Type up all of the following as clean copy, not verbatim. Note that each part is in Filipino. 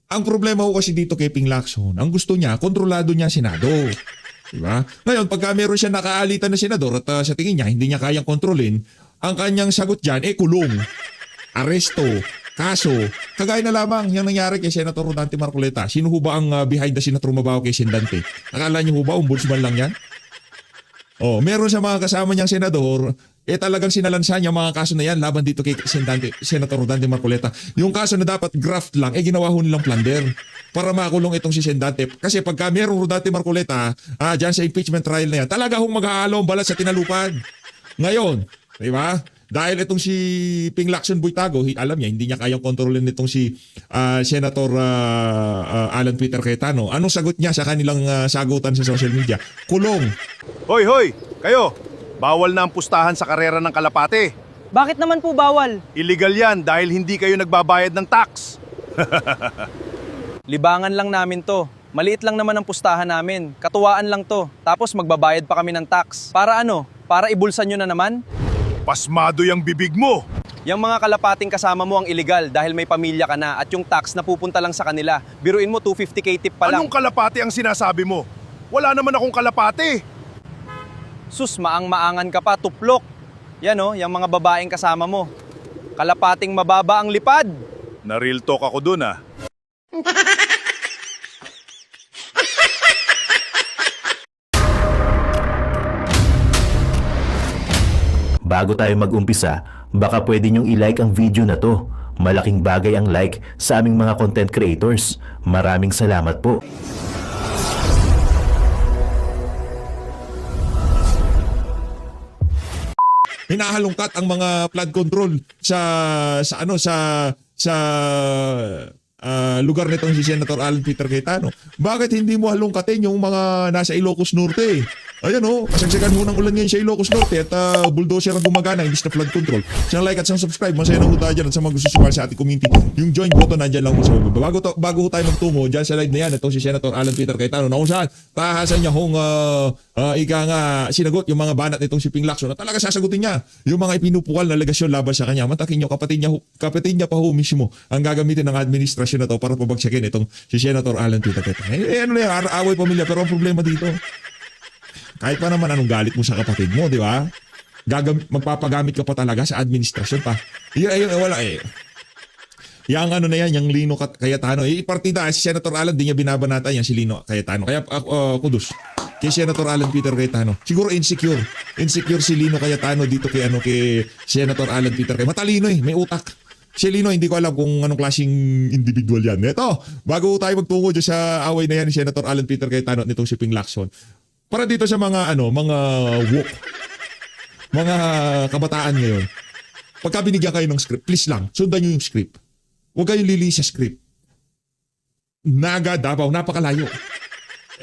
Ang problema ko kasi dito kay Ping Lacson, ang gusto niya, kontrolado niya ang Senado. Diba? Ngayon, pagka meron siya nakaalitan na senador at sa tingin niya, hindi niya kayang kontrolin, ang kanyang sagot dyan, kulong, aresto, kaso. Kagaya na lamang yung nangyari kay Senator Rodante Marcoleta. Sino ho ba ang behind the scene na trumabaho kay Sendante? Akala niyo ho ba, ombudsman lang yan? Meron sa mga kasama niyang senador, talagang sinalansan niya mga kaso na yan laban dito kay Senator Rodante Marcoleta. Yung kaso na dapat graft lang, ginawa ho nilang plunder para makulong itong si Sendante. Kasi pagka merong Rodante Marcoleta, dyan sa impeachment trial na yan, talaga hong maghahalo ang balat sa tinalupan. Ngayon, di ba? Dahil itong si Ping Lacson Boytago, alam niya, hindi niya kayang kontrolin itong si Senator Alan Peter Cayetano. Anong sagot niya sa kanilang sagutan sa social media? Kulong. Hoy, hoy! Kayo! Bawal na ang pustahan sa karera ng Kalapate. Bakit naman po bawal? Illegal yan dahil hindi kayo nagbabayad ng tax. Libangan lang namin to. Maliit lang naman ang pustahan namin. Katuwaan lang to. Tapos magbabayad pa kami ng tax. Para ano? Para ibulsan nyo na naman? Pasmado yung bibig mo! Yung mga kalapating kasama mo ang illegal dahil may pamilya ka na at yung tax napupunta lang sa kanila. Biruin mo 250k tip pa lang. Anong kalapate ang sinasabi mo? Wala naman akong kalapate. Sus, maang-maangan ka pa, tuplok. Yan yung mga babaeng kasama mo. Kalapating mababa ang lipad. Na-real talk ako dun Bago tayo mag-umpisa, baka pwede nyong i-like ang video na to. Malaking bagay ang like sa aming mga content creators. Maraming salamat po. Hinahalongkat ang mga flood control sa lugar nitong si Senator Alan Peter Cayetano. Bakit hindi mo halongkatin yung mga nasa Ilocos Norte? Ayan kasagsagan ho ng ulan ngayon sa Ilocos Norte at bulldozer ang gumagana imbis na flood control. Sang like at sang subscribe, masaya na ho tayo dyan at sa mga gusto sumali sa ating community. Yung join button nandyan lang mo sa baba. Bago ho tayo magtungo dyan sa live na yan, itong si Senator Alan Peter Cayetano na kung saan tahasan niya hong sinagot yung mga banat nitong si Ping Lacson na talaga sasagutin niya yung mga ipinupukal na legasyon laban sa kanya. Matakin niyo, kapatid niya pa ho mismo ang gagamitin ng administrasyon na to para pabagsakin itong si Senator Alan Peter Cayetano. Ano na yan, away pamilya, pero ang problema dito, kahit pa naman anong galit mo sa kapatid mo, di ba? Magpapagamit ka pa talaga sa administrasyon pa. Wala Yang na yan, yung Lino Cayetano. Partida, si Senator Alan, di niya binabanata yan si Lino Cayetano. Kaya kudos kay Senator Alan Peter Cayetano. Siguro insecure. Insecure si Lino Cayetano dito kay Senator Alan Peter Cayetano. Matalino may utak. Si Lino, hindi ko alam kung anong klaseng individual yan. Ito, bago tayo magtungo dyan sa away na yan ni Senator Alan Peter Cayetano at nitong si Ping Lacson. Para dito sa mga mga woke, mga kabataan ngayon. Pagka binigyan kayo ng script, please lang, sundan nyo yung script. Huwag kayong lili sa script. Naga, Davao, napakalayo.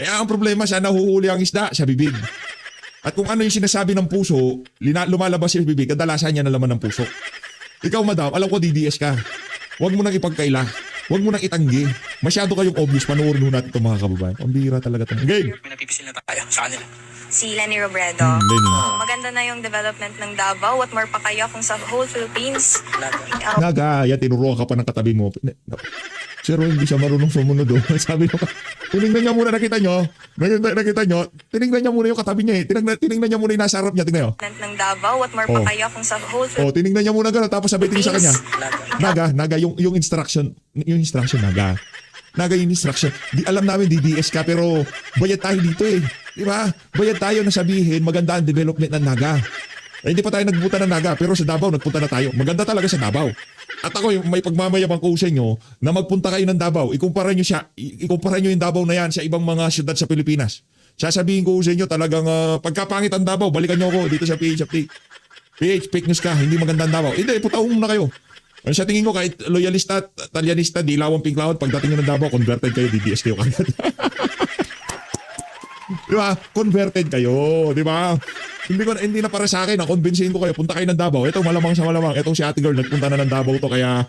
Ang problema, siya nahuhuli ang isda sa bibig. At kung ano yung sinasabi ng puso, lumalabas sa bibig, kadalasan niya na laman ng puso. Ikaw, madam, alam ko DDS ka. Huwag mo nang ipagkaila. Huwag mo nang itanggi. Masyado kayong obvious. Panoorin natin itong mga kababayan. Ang bihira talaga ito. Game! May napipisil na tayo sa kanila. Si Lenny Robredo. Lenny. Maganda na yung development ng Davao. What more pa kaya kung sa whole Philippines? Naga, yan, tinuruan ka pa ng katabi mo. Sir, hindi siya marunong sumunod. Sabi ko, tinignan niya muna, nakita nyo. Tinignan niya muna yung katabi niya. Tinignan niya muna yung nasa harap niya. Tingnan nyo. Ng Davao. What more pa kaya kung sa whole Philippines? Tinignan niya muna gano'n, tapos sabi tingin sa kanya. Naga, yung instruction, Naga. Naga yung instruction. Alam namin DDS ka, pero bayad tayo dito Di ba? Bayad tayo na sabihin, maganda ang development ng Naga. Hindi pa tayo nagpunta ng Naga, pero sa Davao nagpunta na tayo. Maganda talaga sa Davao. At ako, may pagmamayabang ko sa inyo na magpunta kayo ng Davao. Ikumpara nyo yung Davao na yan sa ibang mga syudad sa Pilipinas. Sasabihin ko sa inyo talagang pagkapangit ang Davao, balikan nyo ako dito sa PH Update. PH, fake news ka, hindi maganda ang Davao. Hindi, putaong na kayo. Sa tingin ko, kahit loyalista, talyanista, dilawang pinklawad, pagdating nyo ng Davao, converted kayo, DDS kayo kagad. Di ba? Converted kayo, di ba? Hindi na para sa akin, konbinsihin ko kayo, punta kayo ng Davao. Ito, malamang sa malamang. Itong si ate girl, nagpunta na ng Davao to, kaya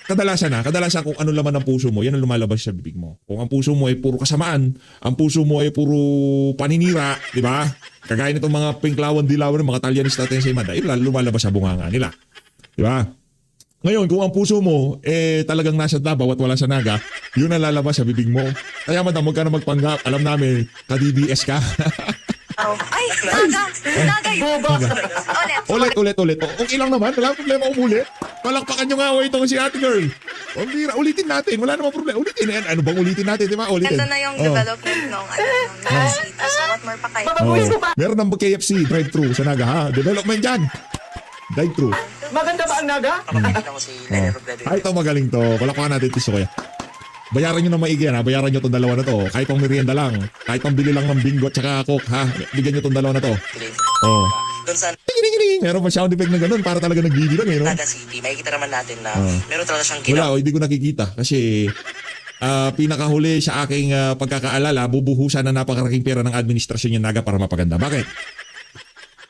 kadalasan kung ano laman ng puso mo, yan ang lumalabas sa bibig mo. Kung ang puso mo ay puro kasamaan, ang puso mo ay puro paninira, di ba? Kagaya nitong mga pinklawan, dilawan, mga talyanista at yung sa imanda, lumalabas sa bunganga nila. Di ba? Ngayon, kung ang puso mo talagang nasa Davao at wala sa Naga, yun ang lalabas sa bibig mo. Kaya madam, huwag ka na magpanggap. Alam namin, ka-DBS ka. Ay, naga yun. Ulit. Ulit. Okay lang naman, wala problema umulit. Palakpakan nyo nga itong si ate girl. O, bira, ulitin natin, wala namang problema. Ulitin yan. Ano bang ulitin natin, di ba? Ulitin. Ganda na yung development ng city. So, what more pa kayo? Meron ng KFC drive-thru sa Naga, ha? Development dyan. Drive-thru. Maganda ba ang Naga? Ay, ito magaling to. Palakpakan natin ito, kuya. Bayaran nyo na maigi yan, ha? Bayaran nyo itong dalawa na to. Kahit pang merienda lang. Kahit pang bili lang ng bingo at saka coke, ha? Bigyan nyo itong dalawa na to. Oh. Doon sa Ting-ting-ting. Meron pa sound effect na ganun para talaga nagbibilang, eh, no? Naga City, makikita naman natin na meron talaga siyang Wala, ginawa. hindi ko nakikita. Kasi pinakahuli sa aking pagkakaalala, bubuhusan na napakaraking pera ng administrasyon yung Naga para mapaganda. Bakit?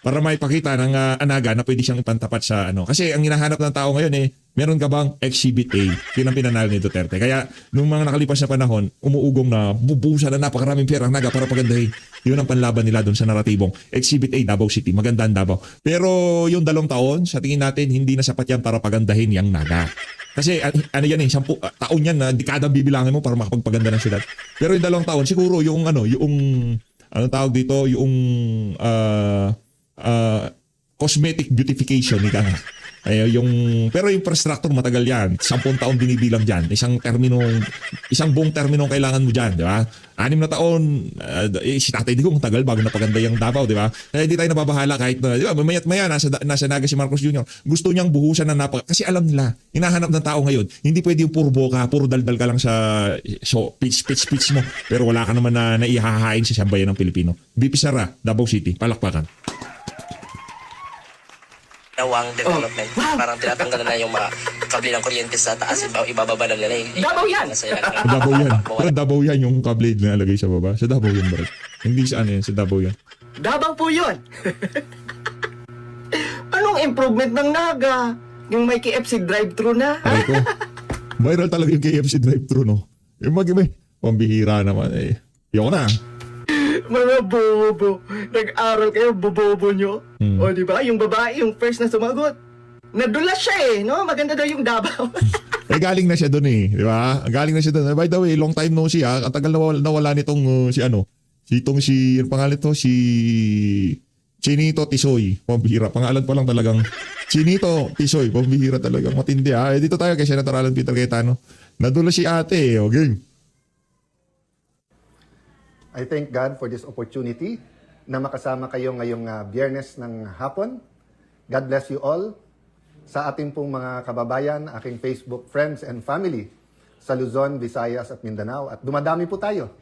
Para maipakita ng Naga na pwede siyang ipantapat sa ano. Kasi ang hinahanap ng tao ngayon meron ka bang Exhibit A? Yun ang pinanalo ni Duterte. Kaya nung mga nakalipas na panahon, umuugong na bubuhusan na napakaraming pera ang Naga para pagandahin. Yun ang panlaban nila doon sa naratibong Exhibit A, Davao City. Maganda ang Davao. Pero yung 2 taon, sa tingin natin, hindi na sapat yan para pagandahin yung Naga. Kasi ano yan 10 taon yan na dekada bibilangin mo para makapagpaganda ng syudad. Pero yung 2 taon, siguro yung anong tawag dito, yung cosmetic beautification, ika nga. Pero yung infrastructure matagal yan. 10 taon binibilang dyan. Isang buong terminong kailangan mo dyan, di ba? 6 na taon, si Tatay Digong tagal bago napaganda yung Davao, di ba? Kaya hindi tayo nababahala kahit na, di ba, mamayat maya, nasa Naga si Marcos Jr. Gusto niyang buhusan na kasi alam nila, hinahanap ng tao ngayon, hindi pwede yung puro boka, puro daldal ka lang sa pitch mo, pero wala ka naman na naihahain sa sambayan ng Pilipino. BP Sara, Davao City, palakpakan. Nawang development. Parang tinatanggal na yung mga kable ng kuryente sa taas, ibababa na nila. Davao yan! Davao yan. Pero Davao yan yung kable na nalagay sa baba. Sa Davao yan, bro. Hindi sa ano yan, sa Davao yan. Davao po yun! Anong improvement ng Naga? Yung may KFC drive-thru na? Aray ko. Viral talaga yung KFC drive-thru, no? Yung may pambihira naman eh. Yoko na. Mga bobo. Nag-aral kayo, bobobo nyo. O diba, yung babae, yung first na sumagot. Nadulas siya eh, no? Maganda daw yung Davao. Galing na siya doon eh. Di ba? Galing na siya doon. By the way, long time no see ha. Ang tagal nawala nitong ano pangalan to? Si Chinito Tisoy. Pambihira. Pangalan pa lang talagang Chinito Tisoy. Pambihira talagang matindi ha. Dito tayo kay Senator Alan Peter Cayetano. Nadulas si ate eh. Okay. I thank God for this opportunity na makasama kayo ngayong Biyernes ng hapon. God bless you all. Sa ating pong mga kababayan, aking Facebook friends and family sa Luzon, Visayas at Mindanao. At dumadami po tayo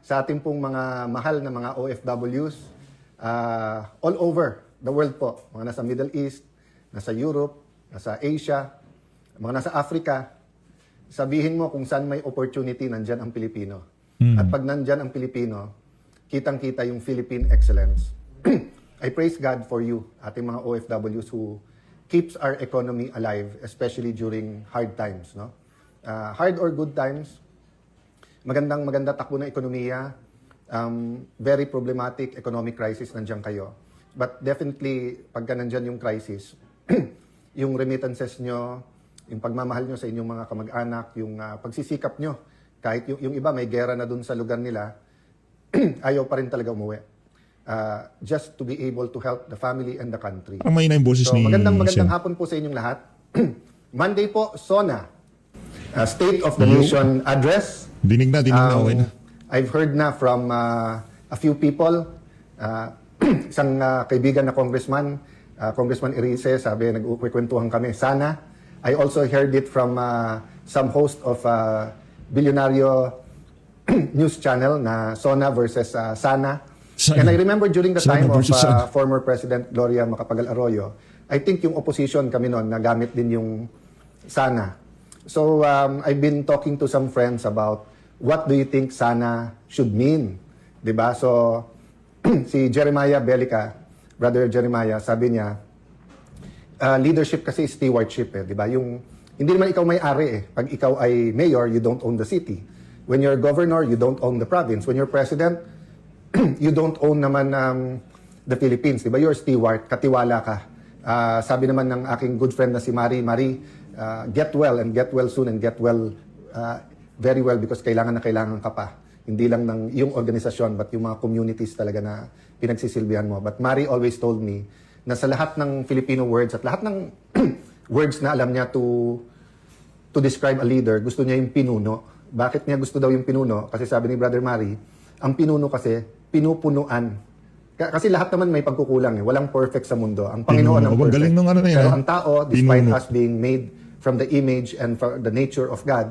sa ating pong mga mahal na mga OFWs all over the world po. Mga nasa Middle East, nasa Europe, nasa Asia, mga nasa Africa. Sabihin mo kung saan may opportunity, nandyan ang Pilipino. At pag nandyan ang Pilipino, kitang-kita yung Philippine excellence. I praise God for you, ating mga OFWs who keeps our economy alive, especially during hard times. No? Hard or good times, maganda takbo ng ekonomiya, very problematic economic crisis, nandyan kayo. But definitely, pagka nandyan yung crisis, yung remittances nyo, yung pagmamahal nyo sa inyong mga kamag-anak, yung pagsisikap nyo, kahit yung iba may gera na dun sa lugar nila, ayaw pa rin talaga umuwi. Just to be able to help the family and the country. Ang mahina yung boses So, ni magandang Sen. hapon po sa inyong lahat. Monday po, SONA. State of the Nation Address. Dinig na, okay na. I've heard na from a few people. Isang kaibigan na congressman, Congressman Erice, sabi, nagkukwentuhan kami, sana. I also heard it from some host of Bilyonaryo news channel na SONA versus Sana. Sana. And I remember during the Sana time of versus Sana. former President Gloria Macapagal Arroyo, I think yung opposition kami noon, nagamit din yung Sana. So I've been talking to some friends about what do you think Sana should mean? Diba? So si Jeremiah Belica, Brother Jeremiah, sabi niya, leadership kasi is stewardship eh, diba? Yung hindi naman ikaw may-ari eh. Pag ikaw ay mayor, you don't own the city. When you're governor, you don't own the province. When you're president, you don't own naman the Philippines. Diba? You're steward, katiwala ka Sabi naman ng aking good friend na si Mari, get well and get well soon and get well very well because kailangan na kailangan ka pa. Hindi lang ng yung organisasyon but yung mga communities talaga na pinagsisilbihan mo. But Mari always told me na sa lahat ng Filipino words at lahat ng words na alam niya to describe a leader, gusto niya yung pinuno. Bakit niya gusto daw yung pinuno? Kasi sabi ni Brother Mari, ang pinuno kasi, pinupunuan. Kasi lahat naman may pagkukulang eh. Walang perfect sa mundo. Ang Panginoon ang perfect. Galing nung ano na yan, Pero ah. ang tao, despite Pinuno. us being made from the image and from the nature of God,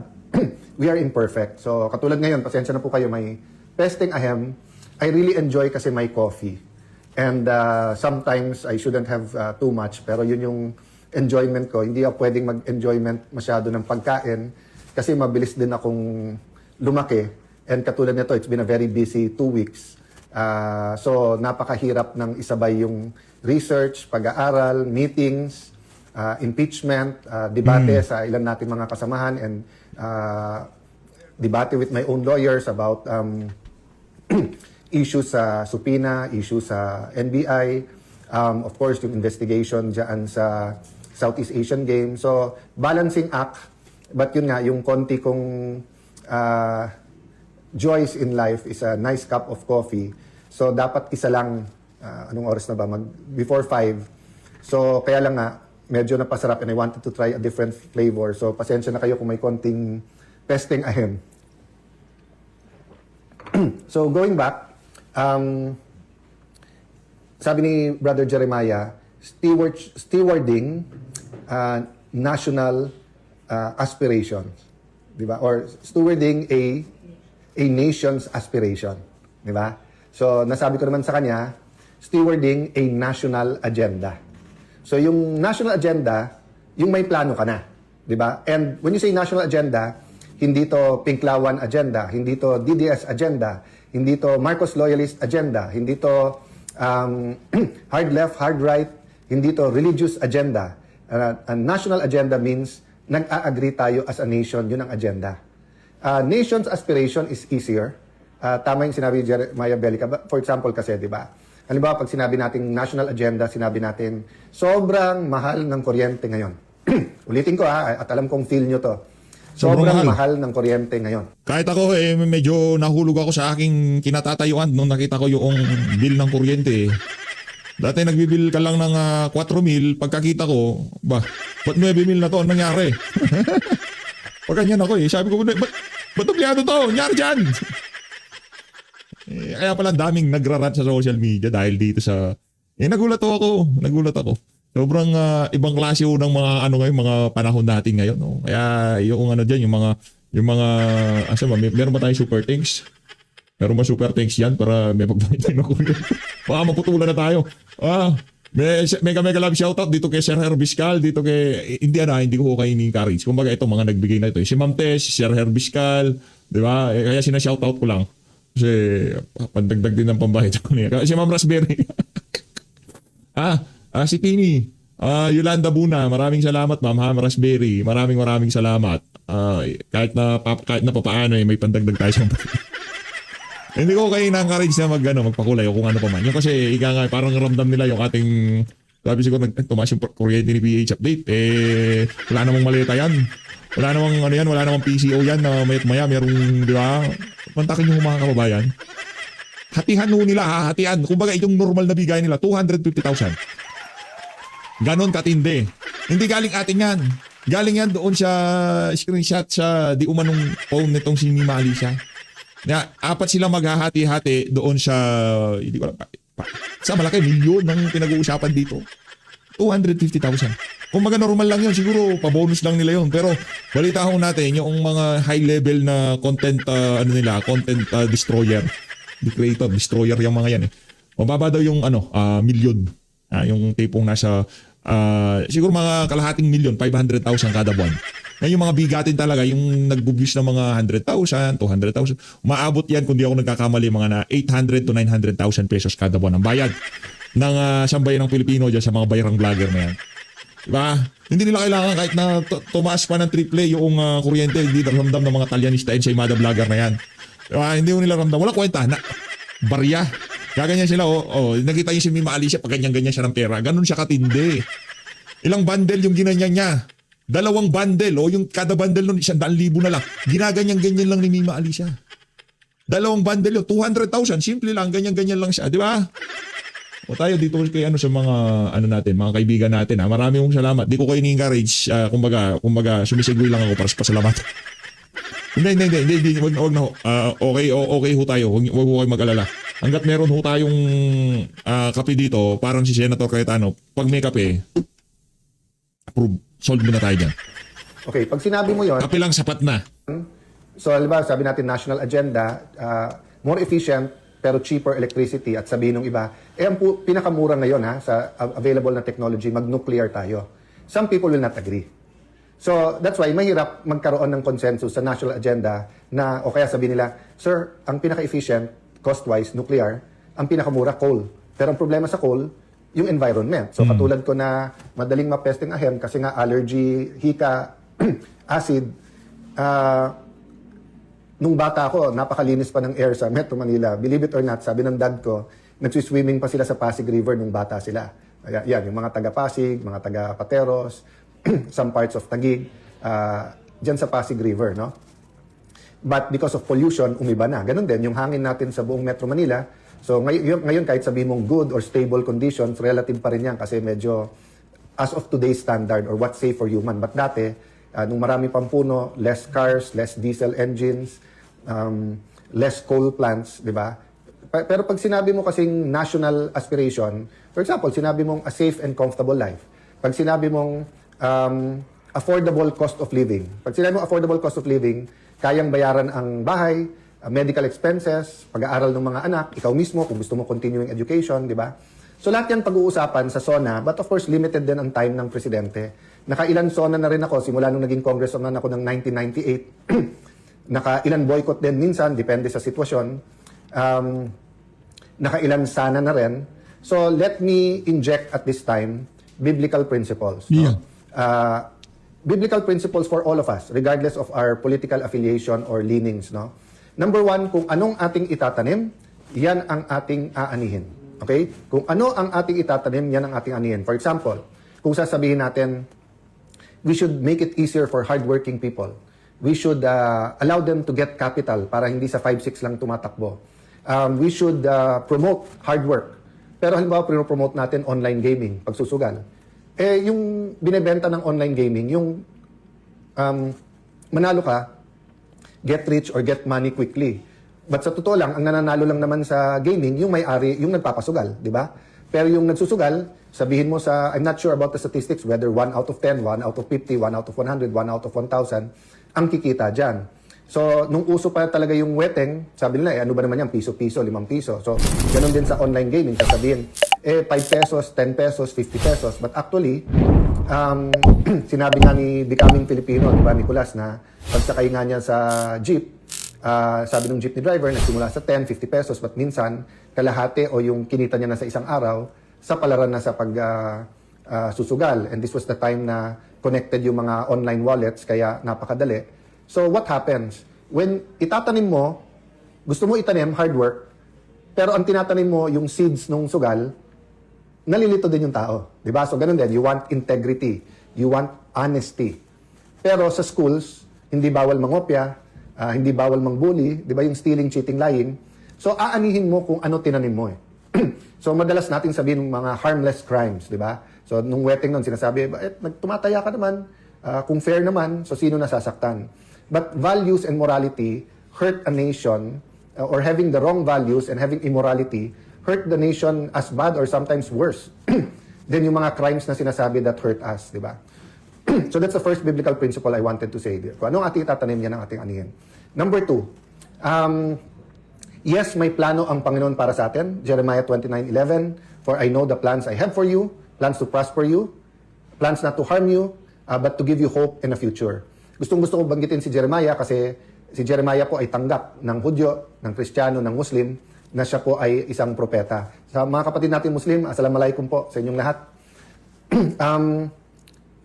we are imperfect. So katulad ngayon, pasensya na po kayo, may pesting ahem. I really enjoy kasi my coffee. And sometimes I shouldn't have too much. Pero yun yung enjoyment ko. Hindi ako pwedeng mag-enjoyment masyado ng pagkain kasi mabilis din akong lumaki. And katulad nito, it's been a very busy 2 weeks. So napakahirap ng isabay yung research, pag-aaral, meetings, impeachment, debate sa ilan nating mga kasamahan, and debate with my own lawyers about issues sa Supina, issues sa NBI, of course, yung investigation dyan sa Southeast Asian Games. So, balancing act, but yun nga, yung konti kong joys in life is a nice cup of coffee. So, dapat isa lang, anong oras na ba? Before 5. So, kaya lang nga, medyo napasarap and I wanted to try a different flavor. So, pasensya na kayo kung may konting pesting ahem. So, going back, sabi ni Brother Jeremiah, stewarding national aspirations, di ba? Or stewarding a nation's aspiration, di ba? So, nasabi ko naman sa kanya, stewarding a national agenda. So, yung national agenda, yung may plano ka na, di ba? And when you say national agenda, hindi to Pinklawan agenda, hindi to DDS agenda, hindi to Marcos loyalist agenda, hindi to hard left, hard right, hindi to religious agenda. A national agenda means nag-a-agree tayo as a nation, yun ang agenda. Nation's aspiration is easier. Tama yung sinabi ni Jeremiah Bellica. For example kasi, di ba? Halimbawa, pag sinabi natin national agenda, sinabi natin, sobrang mahal ng kuryente ngayon. Ulitin ko at alam kong feel nyo to. Sobrang mahal ng kuryente ngayon. Kahit ako medyo nahulog ako sa aking kinatatayuan nung nakita ko yung bill ng kuryente. Dati nagbibil ka lang ng 4,000, pagkakita ko, ba't 9,000 na to? Anong nangyari? Pag ganyan ako sabi ko, ba't duplado to? Nangyari dyan? Kaya pala daming nagrarat sa social media dahil dito sa... nagulat ako. Sobrang ibang klase ng mga ngayon, mga panahon natin ngayon. No? Kaya yung dyan, yung mga meron ba tayong super tanks? Meron ba super tanks yan para may pagbayad tayo ng kuryente? Baka maputulan na tayo. Mega love shoutout dito kay Sir Herbiscal, dito kay hindi ko kayo ni-encourage. Kumbaga ito, mga nagbigay na ito. Si Ma'am Tess, si Sir Herbiscal, di ba? Kaya sina-shoutout ko lang. Kasi pandagdag din ng pambayad ko niya. Si Ma'am Raspberry. Si Tini, Yolanda Buna, maraming salamat Ma'am Raspberry. Maraming salamat. Kahit na papaano may pandagdag tayo sa hindi ko kayo na-encourage na magpakulay o kung ano pa man. Yung kasi parang ramdam nila yung ating, sabi siguro tumaas yung kuryente ni PH update. Wala namang malita yan. Wala namang PCO yan na maya merong, di ba? Kontakin yung mga kababayan. Hatihan nila, hatihan. Kumbaga itong normal na bigay nila, 250,000. Ganon katindi. Hindi galing atin yan. Galing yan doon sa screenshot sa di umanong phone nitong si Mima Alicia. Apat sila maghahati-hati doon sa, hindi ko alam, sa malaki, milyon ng pinag-uusapan dito. 250,000. Kung normal lang yun, siguro pa-bonus lang nila yun. Pero balita ko natin, yung mga high-level na content, content destroyer. The creator, destroyer yung mga yan Mababa daw yung milyon. Yung tipong nasa, siguro mga kalahating milyon, 500,000 kada buwan. Ngayon yung mga bigatin talaga, yung nag-views ng mga 100,000, 200,000, maabot yan kung di ako nagkakamali, mga na 800 to 900,000 pesos kada buwan ang bayad ng sambayan ng Pilipino dyan sa mga bayarang vlogger na yan. Diba? Hindi nila kailangan kahit na tumaas pa ng triple yung kuryente, hindi ramdam ng mga Talyanista and sa imada vlogger na yan. Diba? Hindi nila ramdam. Wala kwenta na barya. Gaganyan sila, nakita niyo si Mima Alicia, pag ganyan-ganyan siya ng pera. Ganun siya katindi. Ilang bundle yung ginanyan niya? 2 bundle, yung kada bundle nun, 100,000 na lang. Ginaganyan-ganyan lang ni Mima Alicia. 2 bundle yun, 200,000. Simple lang, ganyan-ganyan lang siya, di ba? O tayo dito kay sa mga natin, mga kaibigan natin. Marami mong salamat. Di ko kayo ni-encourage, kumbaga sumisigoy lang ako para sa pasalamat. Hindi. Wag na ho. Okay ho tayo. Wag ho kayo mag-alala. Hanggat meron ho tayong kape dito, parang si Senator Cayetano, pag may kape, approve. Solve mo na tayo dyan. Okay, pag sinabi mo yon, Kape lang sapat na. so halimbawa sabi natin national agenda, more efficient pero cheaper electricity at sabihin ng iba, ang pinakamura ngayon sa available na technology, mag-nuclear tayo. Some people will not agree. So that's why mahirap magkaroon ng consensus sa national agenda na o kaya sabihin nila, sir, ang pinaka-efficient cost-wise nuclear, ang pinakamura coal. Pero ang problema sa coal, yung environment. So katulad ko na madaling mapesting ahem kasi nga allergy, hika, acid. Nung bata ako, napakalinis pa ng air sa Metro Manila. Believe it or not, sabi ng dad ko, nagsiswimming pa sila sa Pasig River nung bata sila. Yan, yung mga taga-Pasig, mga taga-Pateros, some parts of Taguig, dyan sa Pasig River, no? But because of pollution, umiba na. Ganun din, yung hangin natin sa buong Metro Manila. So ngayon kahit sabihin mong good or stable conditions, relative pa rin yan kasi medyo as of today's standard or what's safe for human. But dati, nung marami pang puno, less cars, less diesel engines, less coal plants, di ba? Pero pag sinabi mo kasing national aspiration, for example, sinabi mong a safe and comfortable life. Pag sinabi mong affordable cost of living. Pag sinabi mong affordable cost of living, kayang bayaran ang bahay, medical expenses, pag-aaral ng mga anak, ikaw mismo kung gusto mo continuing education, di ba? So lahat yan pag-uusapan sa SONA, but of course limited din ang time ng presidente. Nakailan SONA na rin ako simula nung naging congressman ako ng 1998. Nakailan boycott din minsan, depende sa sitwasyon. Nakailan sana na rin. So let me inject at this time biblical principles. Yeah. Biblical principles for all of us, regardless of our political affiliation or leanings. No? Number 1, kung anong ating itatanim, yan ang ating aanihin. Okay? Kung ano ang ating itatanim, yan ang ating anihin. For example, kung sasabihin natin, we should make it easier for hardworking people. We should allow them to get capital para hindi sa 5-6 lang tumatakbo. We should promote hard work. Pero halimbawa, promote natin online gaming, pagsusugal. Yung binebenta ng online gaming, yung manalo ka, get rich or get money quickly. But sa totoo lang, ang nananalo lang naman sa gaming, yung may-ari, yung nagpapasugal, di ba? Pero yung nagsusugal, sabihin mo sa, I'm not sure about the statistics, whether 1 out of 10, 1 out of 50, 1 out of 100, 1 out of 1,000, ang kikita dyan. So, nung uso pa talaga yung weteng, sabi nila, ano ba naman yan, piso-piso, 5 piso. So, ganun din sa online gaming, sasabihin, 5 pesos, 10 pesos, 50 pesos. But actually, sinabi nga ni Becoming Filipino, di ba, Nicolas, na pagsakay nga niya sa jeep, sabi ng jeepney driver, nagsimula sa 10, 50 pesos, but minsan, kalahati o yung kinita niya na sa isang araw, sa palaran na sa pag-susugal. And this was the time na connected yung mga online wallets, kaya napakadali. So what happens? When itatanim mo, gusto mo itanim, hard work, pero ang tinatanim mo, yung seeds nung sugal, nalilito din yung tao. Diba? So ganun din, you want integrity, you want honesty. Pero sa schools, hindi bawal mangopya, hindi bawal mangbully, di ba yung stealing, cheating, lying. So aanihin mo kung ano tinanim mo eh. So madalas natin sabihin mga harmless crimes, di ba? So nung wedding nun, sinasabi, tumataya ka naman, kung fair naman, so sino nasasaktan? But values and morality hurt a nation, or having the wrong values and having immorality hurt the nation as bad or sometimes worse than yung mga crimes na sinasabi that hurt us, di ba? So that's the first biblical principle I wanted to say. Kung anong ating itatanim, yan ang ating anihin. Number 2, yes, may plano ang Panginoon para sa atin. Jeremiah 29:11, for I know the plans I have for you, plans to prosper you, plans not to harm you, but to give you hope in a future. Gustong-gusto ko banggitin si Jeremiah kasi si Jeremiah po ay tanggap ng Hudyo, ng Kristiyano, ng Muslim, na siya po ay isang propeta. Sa mga kapatid natin Muslim, assalamualaikum po sa inyong lahat.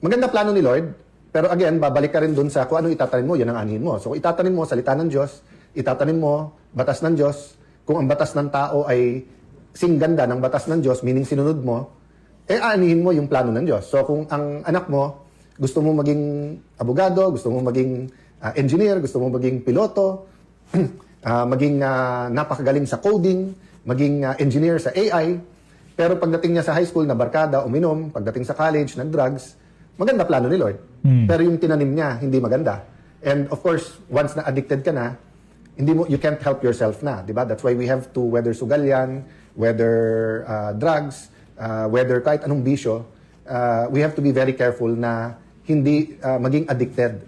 Maganda plano ni Lord, pero again, babalik ka rin dun sa kung ano itatanim mo, yan ang anihin mo. So itatanim mo, salita ng Diyos, itatanim mo, batas ng Diyos. Kung ang batas ng tao ay kasing ganda ng batas ng Diyos, meaning sinunod mo, aanihin mo yung plano ng Diyos. So kung ang anak mo, gusto mo maging abogado, gusto mo maging engineer, gusto mo maging piloto, maging napakagaling sa coding, maging engineer sa AI, pero pagdating niya sa high school na barkada, uminom, pagdating sa college, nag-drugs, maganda plano ni Lord. Pero yung tinanim niya, hindi maganda. And of course, once na addicted ka na, you can't help yourself na, di ba? That's why we have to, whether sugalyan, whether drugs, whether kahit anong bisyo, we have to be very careful na hindi maging addicted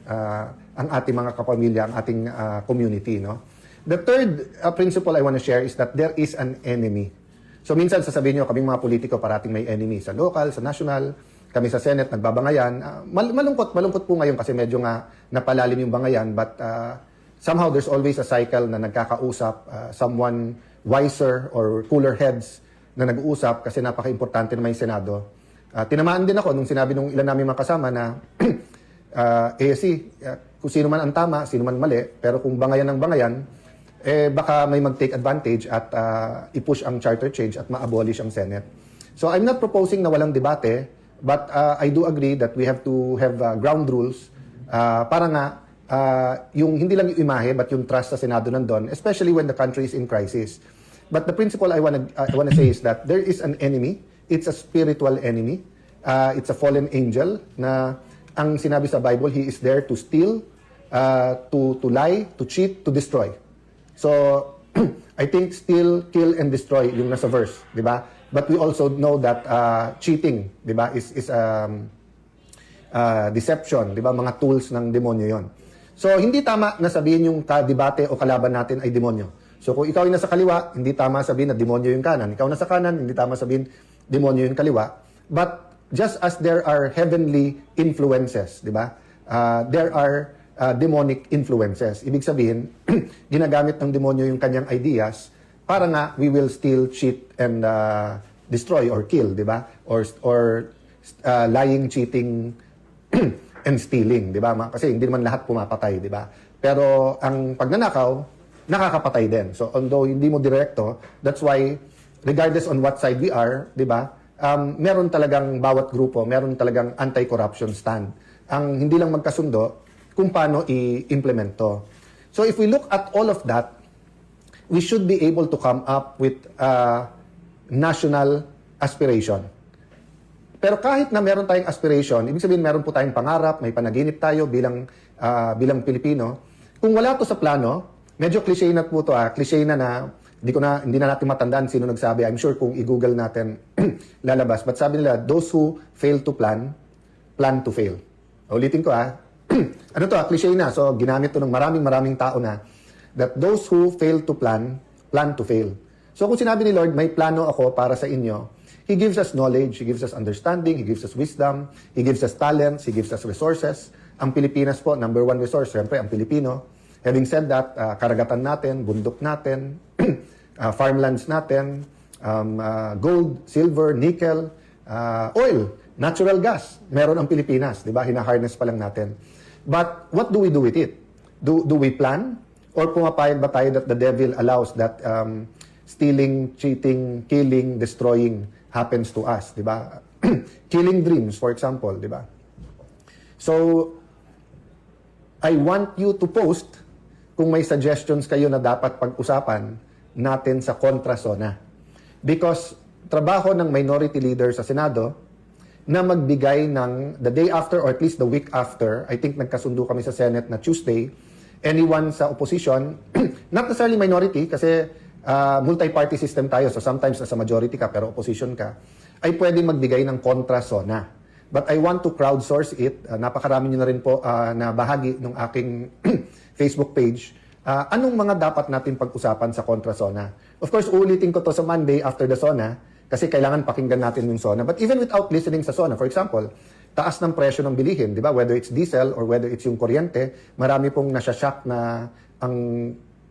ang ating mga kapamilya, ang ating community, no? The third principle I want to share is that there is an enemy. So minsan sasabihin nyo, kaming mga politiko parating may enemy sa local, sa national, kami sa Senate nagbabangayan. Malungkot po ngayon kasi medyo nga napalalim yung bangayan, but somehow there's always a cycle na nagkakausap, someone wiser or cooler heads na nag-uusap kasi napaka-importante naman yung Senado. Tinamaan din ako nung sinabi nung ilan namin mga kasama na kung sino man ang tama, sino man mali, pero kung bangayan ng bangayan, baka may mag-take advantage at i-push ang charter change at ma-abolish ang Senate. So I'm not proposing na walang debate, but I do agree that we have to have ground rules para nga yung hindi lang yung imahe but yung trust sa Senado nandun, especially when the country is in crisis. But the principle I wanna say is that there is an enemy. It's a spiritual enemy. It's a fallen angel na ang sinabi sa Bible, he is there to steal, to lie, to cheat, to destroy. So, I think steal, kill, and destroy yung nasa verse, di ba? But we also know that cheating, di ba, is deception, di ba? Mga tools ng demonyo yon. So, hindi tama na sabihin yung kadebate o kalaban natin ay demonyo. So, kung ikaw ay nasa kaliwa, hindi tama sabihin na demonyo yung kanan. Ikaw nasa kanan, hindi tama sabihin demonyo yung kaliwa. But just as there are heavenly influences, di ba? There are demonic influences. Ibig sabihin, ginagamit ng demonyo yung kanyang ideas para nga we will steal, cheat, and destroy or kill, di ba? Or lying, cheating, and stealing, di ba? Kasi hindi naman lahat pumapatay, di ba? Pero ang pagnanakaw, nakakapatay din. So although hindi mo direkto, that's why regardless on what side we are, di ba? Meron talagang bawat grupo, meron talagang anti-corruption stand. Ang hindi lang magkasundo, kung paano i-implement to. So if we look at all of that, we should be able to come up with national aspiration. Pero kahit na meron tayong aspiration, ibig sabihin meron po tayong pangarap, may panaginip tayo bilang Pilipino. Kung wala to sa plano, medyo cliché na po to, cliché na hindi na natin matandaan sino nagsabi. I'm sure kung i-google natin lalabas. But sabi nila, those who fail to plan to fail. Ulitin ko ano to, cliché na. So ginamit to ng maraming tao na that those who fail to plan to fail. So kung sinabi ni Lord, may plano ako para sa inyo, He gives us knowledge, He gives us understanding, He gives us wisdom, He gives us talents, He gives us resources. Ang Pilipinas po, number one resource, siyempre ang Pilipino. Having said that, karagatan natin, bundok natin, farmlands natin, gold, silver, nickel, oil, natural gas. Meron ang Pilipinas, di ba? Hina-harness pa lang natin. But what do we do with it? Do we plan? Or pumapayag ba tayo that the devil allows that stealing, cheating, killing, destroying happens to us, di ba? Killing dreams, for example, di ba? So, I want you to post kung may suggestions kayo na dapat pag-usapan natin sa kontrasona. Because trabaho ng minority leader sa Senado na magbigay ng the day after or at least the week after, I think nagkasundo kami sa Senate na Tuesday, anyone sa opposition, not necessarily minority kasi multi-party system tayo, so sometimes nasa majority ka pero opposition ka, ay pwedeng magbigay ng kontrasona. But I want to crowdsource it. Napakarami nyo na rin po na bahagi ng aking Facebook page. Anong mga dapat natin pag-usapan sa kontrasona? Of course, uulitin ko to sa Monday after the SONA kasi kailangan pakinggan natin yung SONA. But even without listening sa SONA, for example, taas ng presyo ng bilihin, di ba? Whether it's diesel or whether it's yung kuryente, marami pong nasashock na ang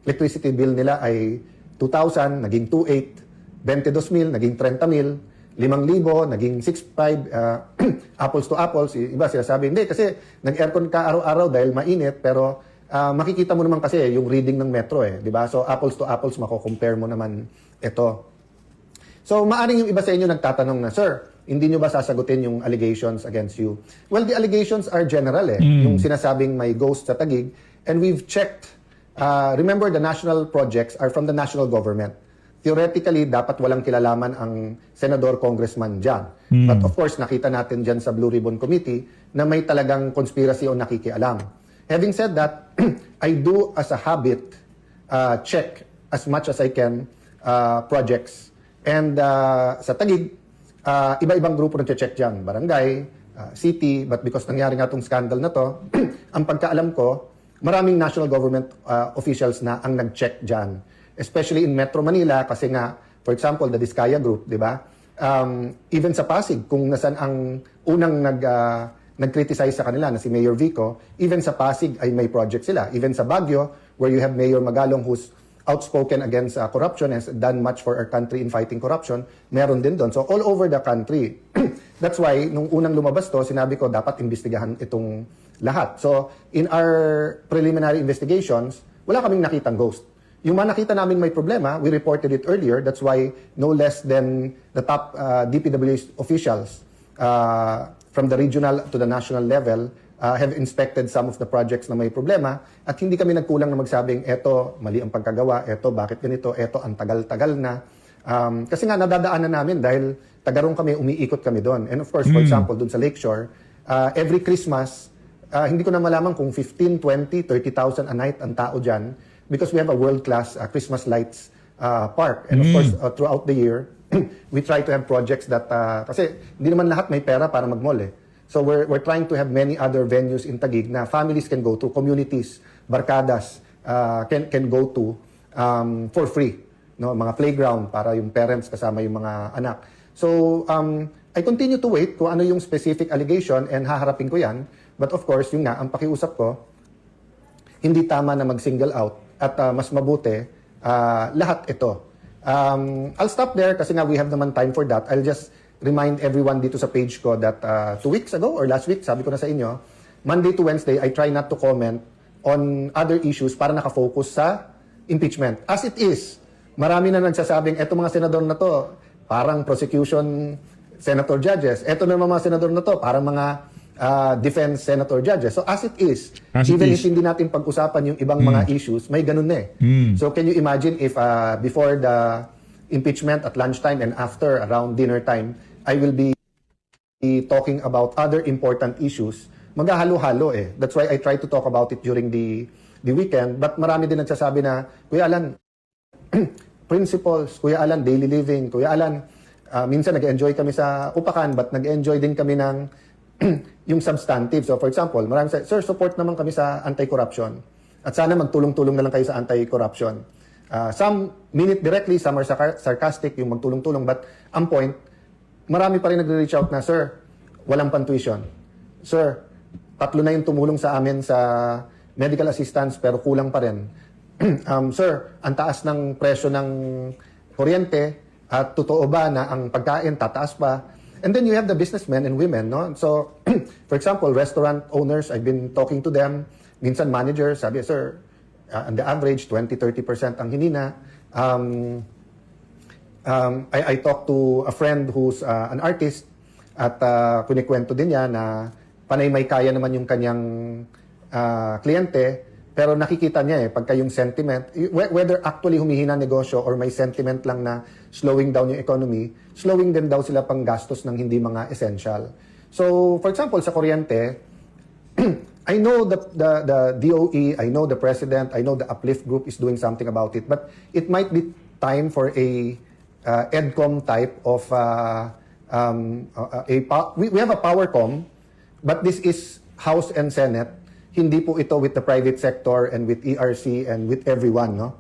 electricity bill nila ay 2,000, naging 2,800, 22,000, naging 30,000, 5,000, naging 6,500, apples to apples. Iba sinasabi, hindi, kasi nag-aircon ka araw-araw dahil mainit, pero makikita mo naman kasi yung reading ng metro di ba? So apples to apples, mako-compare mo naman ito. So, maaring yung iba sa inyo nagtatanong na, Sir, hindi nyo ba sasagutin yung allegations against you? Well, the allegations are general Yung sinasabing may ghost sa Taguig. And we've checked, remember the national projects are from the national government. Theoretically, dapat walang kilalaman ang senador, congressman dyan. But of course, nakita natin dyan sa Blue Ribbon Committee na may talagang conspiracy o nakikialam. Having said that, I do as a habit check as much as I can projects. And sa Taguig, iba-ibang grupo nag-check dyan. Barangay, city, but because nangyari nga itong scandal na to, ang pagkaalam ko, maraming national government officials na ang nag-check dyan. Especially in Metro Manila kasi nga, for example, the Diskaya Group, di ba? Even sa Pasig, kung nasan ang unang nag-criticize sa kanila na si Mayor Vico, even sa Pasig ay may project sila. Even sa Baguio, where you have Mayor Magalong who's outspoken against corruption, has done much for our country in fighting corruption, meron din doon. So all over the country. That's why, nung unang lumabas to, sinabi ko dapat imbestigahan itong lahat. So in our preliminary investigations, wala kaming nakitang ghost. Yung mga nakita namin may problema, we reported it earlier. That's why no less than the top DPWH officials from the regional to the national level have inspected some of the projects na may problema. At hindi kami nagkulang na magsabing, eto, mali ang pagkagawa, eto, bakit ganito, eto, ang tagal-tagal na. Kasi nga, nadadaanan namin dahil tagarong kami, umiikot kami doon. And of course, for example, doon sa Lakeshore, every Christmas, hindi ko na malaman kung 15, 20, 30,000 a night ang tao dyan because we have a world-class Christmas lights park. And of course, throughout the year, we try to have projects that, kasi hindi naman lahat may pera para mag-mall So we're trying to have many other venues in Taguig na families can go to, communities, barkadas can go to for free. No, mga playground para yung parents kasama yung mga anak. So I continue to wait kung ano yung specific allegation and haharapin ko yan. But of course, yung nga, ang pakiusap ko, hindi tama na mag-single out at mas mabuti lahat ito. I'll stop there kasi nga we have naman time for that. I'll just remind everyone dito sa page ko that 2 weeks ago or last week, sabi ko na sa inyo, Monday to Wednesday, I try not to comment on other issues para nakafocus sa impeachment. As it is, marami na nagsasabing, eto mga senador na to, parang prosecution senator judges. Eto na mga senador na to, parang mga defense senator judges. So as it is, even if hindi natin pag-usapan yung ibang mga issues, may ganun na So can you imagine if before the impeachment at lunchtime and after around dinner time, I will be talking about other important issues. Maghahalo-halo That's why I try to talk about it during the weekend. But marami din nagsasabi na, Kuya Alan, principles, Kuya Alan, daily living, Kuya Alan, minsan nag-enjoy kami sa upakan, but nag-enjoy din kami ng yung substantive. So for example, maraming Sir, support naman kami sa anti-corruption. At sana magtulong-tulong na lang kayo sa anti-corruption. Some mean it directly, some are sarcastic, yung magtulong-tulong. But ang point, marami pa rin nagre-reach out na, Sir, walang pantuition. Sir, 3 na yung tumulong sa amin sa medical assistance pero kulang pa rin. Sir, ang taas ng presyo ng kuryente at totoo ba na ang pagkain tataas pa? And then you have the businessmen and women, no? So, for example, restaurant owners, I've been talking to them. Minsan managers, sabi, Sir, on the average, 20-30% ang hinina. I talked to a friend who's an artist at kunikwento din niya na panay may kaya naman yung kanyang kliyente pero nakikita niya pagka yung sentiment, whether actually humihina negosyo or may sentiment lang na slowing down yung economy, slowing din daw sila pang gastos ng hindi mga essential. So, for example, sa kuryente, I know the DOE, I know the President, I know the Uplift Group is doing something about it, but it might be time for a EDCOM type of we have a PowerCom, but this is House and Senate. Hindi po ito with the private sector and with ERC and with everyone, no?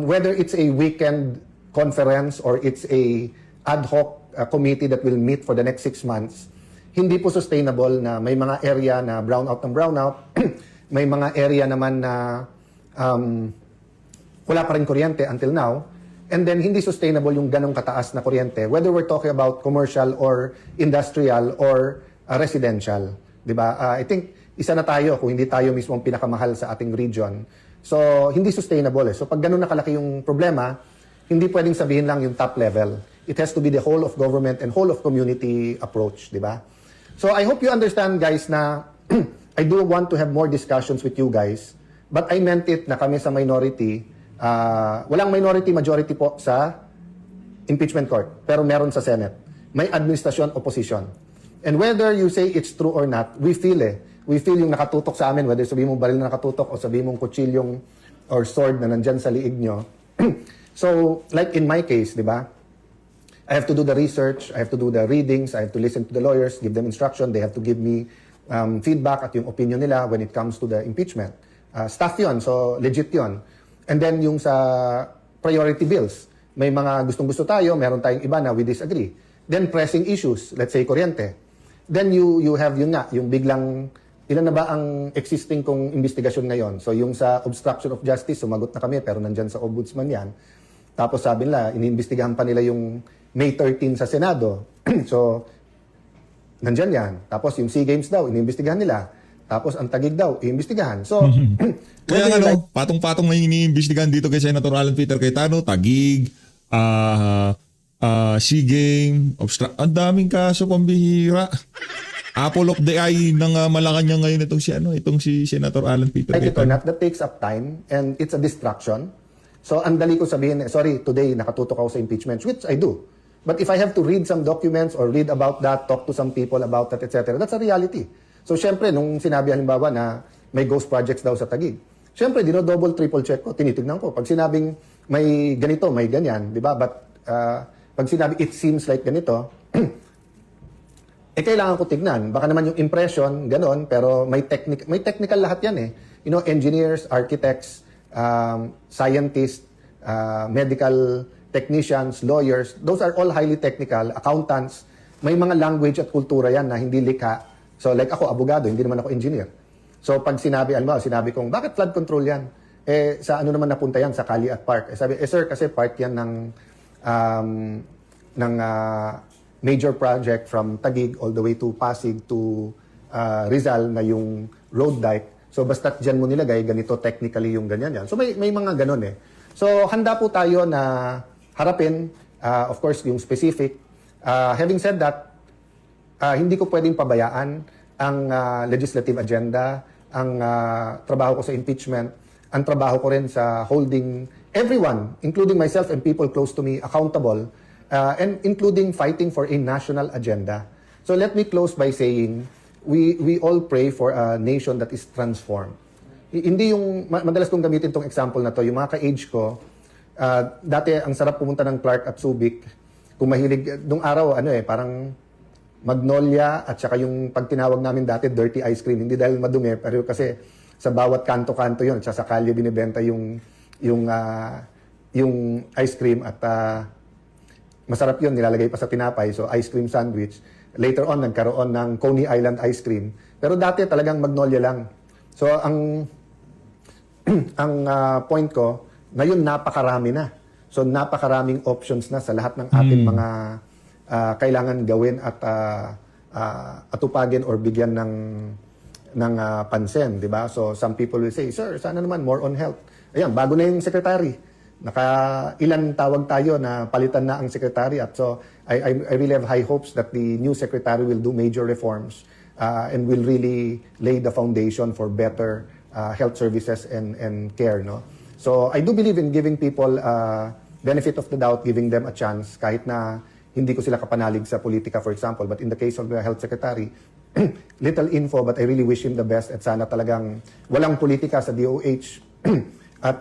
Whether it's a weekend conference or it's a ad hoc committee that will meet for the next 6 months, hindi po sustainable na may mga area na brownout ng brownout, may mga area naman na wala pa rin kuryente until now, and then hindi sustainable yung ganong kataas na kuryente, whether we're talking about commercial or industrial or residential. Diba? I think isa na tayo kung hindi tayo mismo ang pinakamahal sa ating region. So, hindi sustainable So, pag ganun nakalaki yung problema, hindi pwedeng sabihin lang yung top level. It has to be the whole of government and whole of community approach, di ba? So I hope you understand, guys, na I do want to have more discussions with you guys, but I meant it na kami sa minority, walang minority majority po sa impeachment court, pero meron sa Senate. May administrasyon, opposition. And whether you say it's true or not, we feel yung nakatutok sa amin, whether sabihin mong baril na nakatutok o sabihin mong kutsilyong or sword na nandyan sa liig nyo. So, like in my case, di ba? I have to do the research, I have to do the readings, I have to listen to the lawyers, give them instruction, they have to give me feedback at yung opinion nila when it comes to the impeachment. Stuff yun, so legit yun. And then yung sa priority bills, may mga gustong-gusto tayo, meron tayong iba na we disagree. Then pressing issues, let's say kuryente. Then you have yun nga, yung biglang, ilan na ba ang existing kong investigasyon ngayon? So yung sa obstruction of justice, sumagot na kami, pero nandyan sa ombudsman yan. Tapos sabi nila, iniimbestigahan pa nila yung May 13 sa Senado. So, nandyan yan. Tapos yung SEA Games daw, iniimbestigahan nila. Tapos ang Taguig daw, iimbestigahan. So, Kaya nga, no, patong-patong na iniimbestigahan dito kay Senator Alan Peter Cayetano, Taguig, SEA Game, ang daming kaso, pambihira. Apple of the eye ng Malacanang ngayon itong si Senator Alan Peter like it or Cayetano. not, that takes up time and it's a distraction. So, ang dali ko sabihin, sorry, today nakatutok ako sa impeachment, which I do. But if I have to read some documents or read about that, talk to some people about that, etc., that's a reality. So, syempre, nung sinabi halimbawa na may ghost projects daw sa Taguig, syempre, dino-double, triple check ko, tinitignan ko. Pag sinabing may ganito, may ganyan, di ba? But pag sinabi it seems like ganito, kailangan ko tignan. Baka naman yung impression, ganon, pero may technical lahat yan eh. You know, engineers, architects, scientists, medical technicians, lawyers, those are all highly technical, accountants, may mga language at kultura yan na hindi likha. So like ako, abogado, hindi naman ako engineer. So pag sinabi kong, bakit flood control yan? Sa ano naman napunta yan? Sa Cali at Park. Sabi, sir, kasi part yan ng major project from Taguig all the way to Pasig to Rizal na yung road dike. So basta't dyan mo nilagay, ganito technically yung ganyan yan. So may mga ganon eh. So handa po tayo na harapin, of course, yung specific. Having said that, hindi ko pwedeng pabayaan ang legislative agenda, ang trabaho ko sa impeachment, ang trabaho ko rin sa holding everyone, including myself and people close to me, accountable, and including fighting for a national agenda. So let me close by saying, we all pray for a nation that is transformed. Hindi yung, madalas kong gamitin tong example na to, yung mga ka-age ko, dati ang sarap pumunta ng Clark at Subic, kung mahilig, nung araw, parang Magnolia at saka yung pag tinawag namin dati, dirty ice cream. Hindi dahil madumi, pero kasi sa bawat kanto-kanto yun, at sa kalye binibenta yung ice cream at masarap yun, nilalagay pa sa tinapay, so ice cream sandwich. Later on, nagkaroon ng Coney Island ice cream. Pero dati talagang Magnolia lang. So ang point ko, ngayon napakarami na. So napakaraming options na sa lahat ng ating mga kailangan gawin at atupagin or bigyan ng pansin, di ba? So some people will say, sir, sana naman more on health. Ayan, bago na yung secretary. Ilan tawag tayo na palitan na ang secretary. At so I really have high hopes that the new secretary will do major reforms and will really lay the foundation for better health services and care, no? So I do believe in giving people benefit of the doubt, giving them a chance kahit na hindi ko sila kapanalig sa politika, for example. But in the case of the health secretary, little info, but I really wish him the best at sana talagang walang politika sa DOH at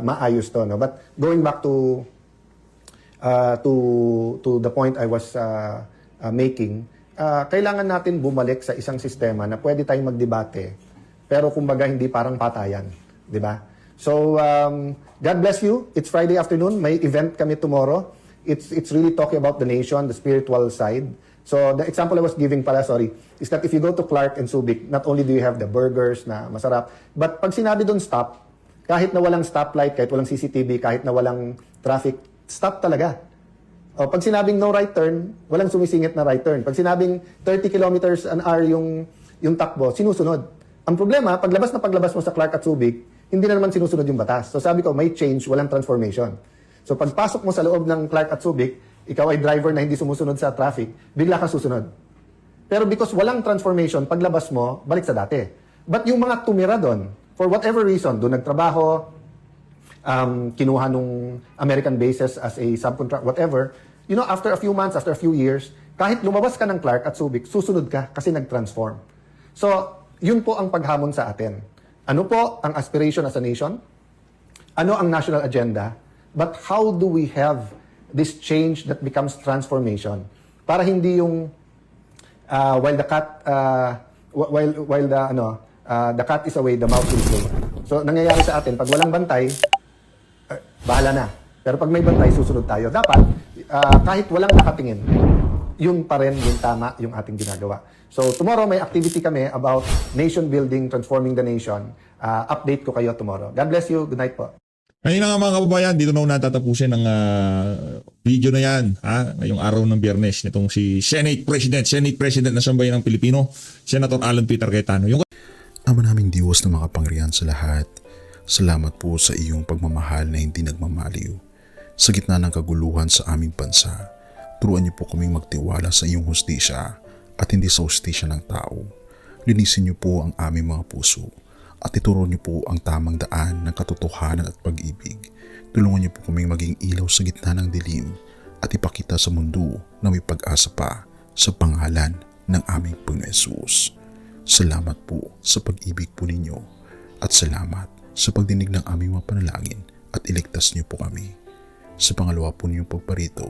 maayos to, no? But going back to the point I was making, kailangan natin bumalik sa isang sistema na pwede tayong magdebate, pero kumbaga hindi parang patayan, di ba? So, God bless you. It's Friday afternoon. May event kami tomorrow. It's really talking about the nation, the spiritual side. So, the example I was giving is that if you go to Clark and Subic, not only do you have the burgers na masarap, but pag sinabi doon stop, kahit na walang stoplight, kahit walang CCTV, kahit na walang traffic, stop talaga. O, pag sinabing no right turn, walang sumisingit na right turn. Pag sinabing 30 kilometers an hour yung takbo, sinusunod. Ang problema, paglabas mo sa Clark at Subic, hindi na naman sinusunod yung batas. So sabi ko, may change, walang transformation. So pagpasok mo sa loob ng Clark at Subic, ikaw ay driver na hindi sumusunod sa traffic, bigla kang susunod. Pero because walang transformation, paglabas mo, balik sa dati. But yung mga tumira doon, for whatever reason, doon nagtrabaho, kinuha nung American bases as a subcontract, whatever, you know, after a few months, after a few years, kahit lumabas ka ng Clark at Subic, susunod ka kasi nag-transform. So, yun po ang paghamon sa atin. Ano po ang aspiration as a nation? Ano ang national agenda? But how do we have this change that becomes transformation? Para hindi yung while the cat is away, the mouse will play. So, nangyayari sa atin, pag walang bantay, bahala na. Pero pag may bantay, susunod tayo. Dapat, kahit walang nakatingin, yun pa rin yung tama yung ating ginagawa. So tomorrow may activity kami about nation building, transforming the nation. Update ko kayo tomorrow. God bless you. Good night po. Ayun na nga mga kababayan, dito na natatapusin ang video na yan. Ngayong araw ng Biyernes, nitong si Senate President ng Sambayan ng Pilipino, Senator Alan Peter Cayetano. Ama naming Diyos na makapangyarihan sa lahat, salamat po sa iyong pagmamahal na hindi nagmamaliw. Sa gitna ng kaguluhan sa aming bansa, turuan niyo po kaming magtiwala sa iyong hustisya at hindi sa hustisya ng tao. Linisin niyo po ang aming mga puso at ituro niyo po ang tamang daan ng katotohanan at pag-ibig. Tulungan niyo po kaming maging ilaw sa gitna ng dilim at ipakita sa mundo na may pag-asa pa sa pangalan ng aming Panginoon Hesus. Salamat po sa pag-ibig po ninyo at salamat sa pagdinig ng aming mga panalangin at iligtas niyo po kami. Sa pangalawa po niyong pagparito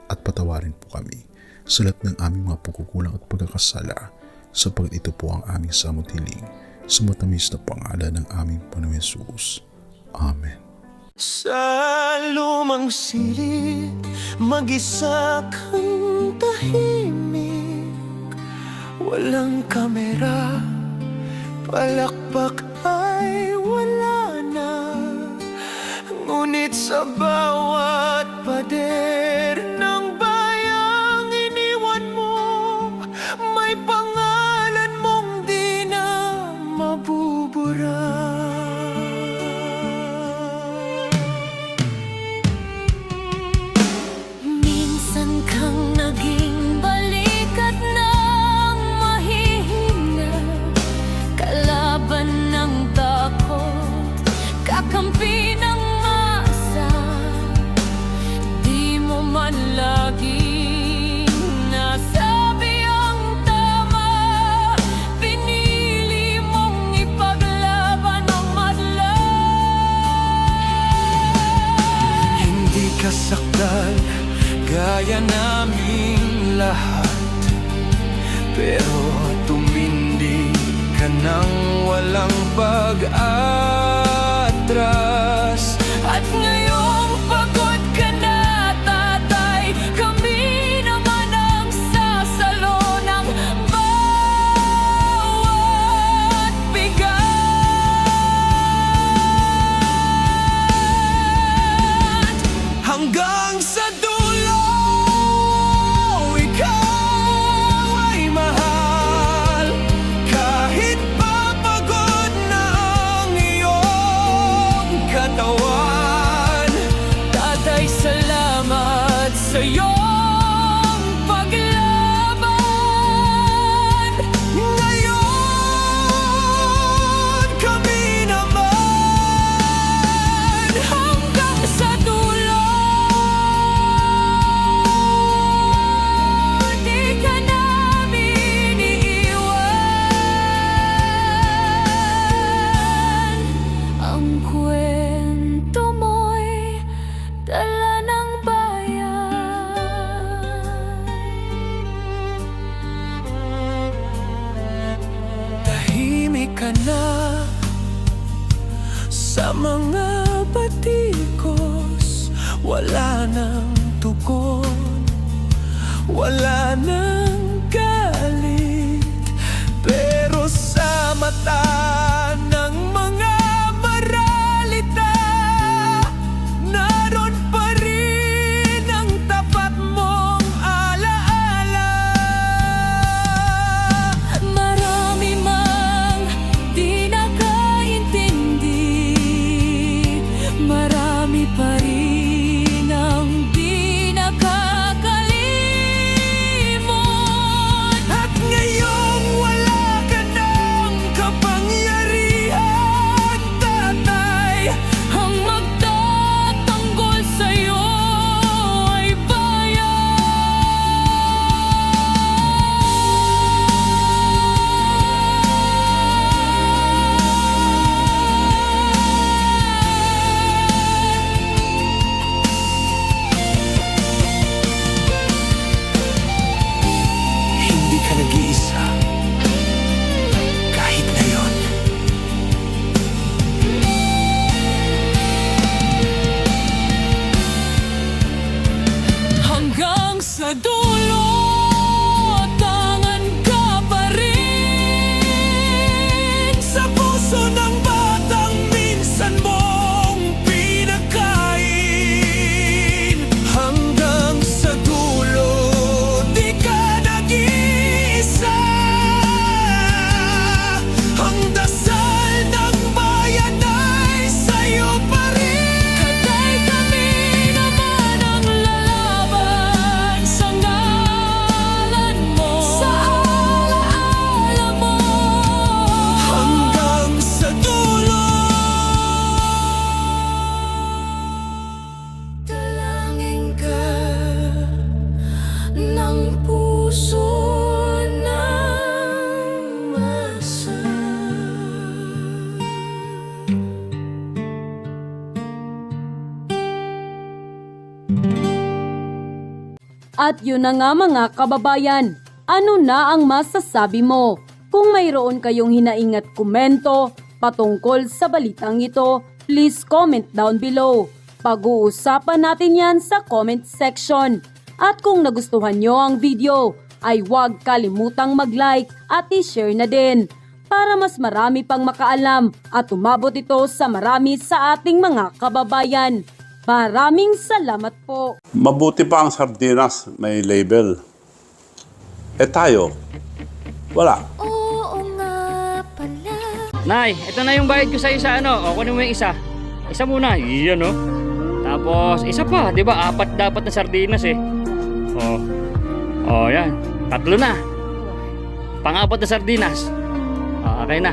at patawarin po kami sa lahat ng aming mga pagkukulang at pagkakasala sapagkat ito po ang aming samutiling sa matamis na pangalan ng aming Panginoon Hesus. Amen. Sa lumang silid, mag-isa kang tahimik. Walang kamera, palakpak ay wala na. Ngunit sa bawat pader ng bayang iniwan mo, may pangalan mong di na mabubura. Minsan kang naging balikat ng mahihina, kalaban ng takot, kakampi ng man laging nasabi ang tama, pinili mong ipaglaban ang madla. Hindi ka sakdal gaya naming lahat, pero tumindi ka ng walang pag-atras. At ngayong pagod ka na, kami naman ang sasalo ng bawat bigat. Hanggang sa dulo, ikaw ay mahal. Kahit papagod na ang iyong katawan, Tatay, salamat sa'yo. Sa mga batikos, wala nang tugon, wala nang galit, pero sa mata ng mga maralita, naroon pa rin ang tapat mong alaala. Marami mang di nakaintindi, marami pa rin At yun na nga mga kababayan, ano na ang masasabi mo? Kung mayroon kayong hinaing at komento patungkol sa balitang ito, please comment down below. Pag-uusapan natin yan sa comment section. At kung nagustuhan nyo ang video, ay huwag kalimutang mag-like at i-share na din para mas marami pang makaalam at umabot ito sa marami sa ating mga kababayan. Maraming salamat po. Mabuti pa ang sardinas, may label. Eh tayo, wala. Oo nga pala. Nay, ito na yung bayad ko sa isa, ano? O, kunin mo yung isa. Isa muna, iyan, no? Tapos, isa pa, di ba? 4 dapat na sardinas, eh. O, yan. 3 na. Pang-4 na sardinas. Okay na.